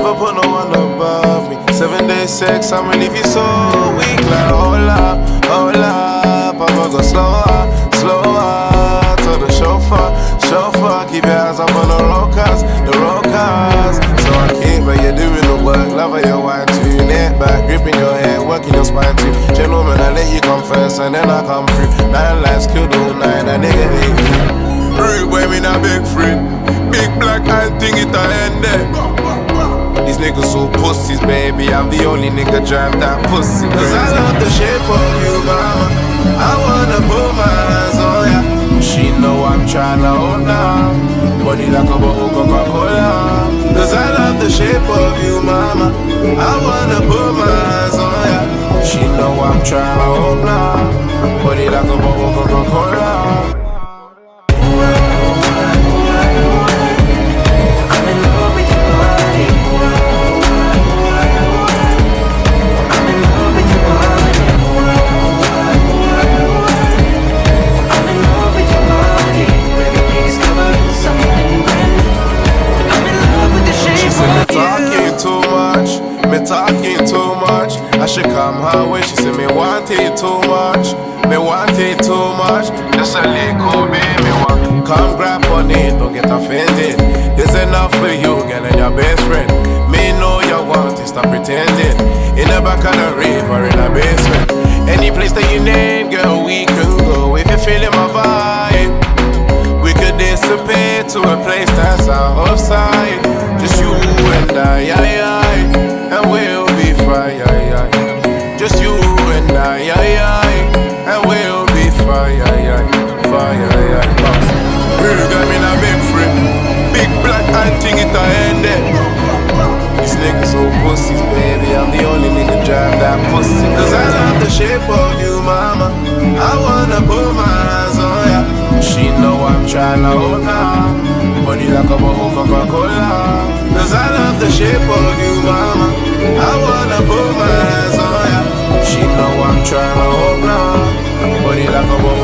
never put no one above me. 7 days sex, I'ma leave you so weak. Like hold up, I'ma go slower, slower. To the chauffeur, keep your hands up on the road cars. So I can't, but you're doing the work. Love how you wine too, neck back, gripping your head, working your spine too. Gentlemen, I let you come first and then I come through. 9 lives killed all night, that nigga hate me. Rude boy, me not big friend. Big black eye thing, it a end there. These niggas so pussies, baby. I'm the only nigga drive that pussy. Cause I love the shape of you, mama. I wanna put my hands on ya. She know I'm tryna hold now. Body like a bottle Coca-Cola. Cause I love the shape of you, mama. I wanna put my hands on ya. She know I'm tryna hold now. Body like a bottle Coca-Cola. Talking too much, I should come her way. She said me want it too much, me want it too much. Just a little baby one. Come grab on it, don't get offended. There's enough for you, girl, and your best friend. Me know you want it, stop pretending. In the back of the rave or in the basement. Any place that you name, girl, we can go. If you're feeling my vibe, we could dissipate to a place that's outside. Just you and I. And we'll be fine, just you and I, and we'll be fine, Really got me in a big friend, big black eye thing, it a end there. These niggas so pussies, baby, I'm the only nigga drive that pussy. Cause I love the shape of you, mama. I wanna put my hands on ya. She know I'm tryna hold now. Body like a bottle Coca-Cola. Cause I love the shape of you, mama. I wanna put my hands on ya. She know I'm tryna hold now. Body like a bottle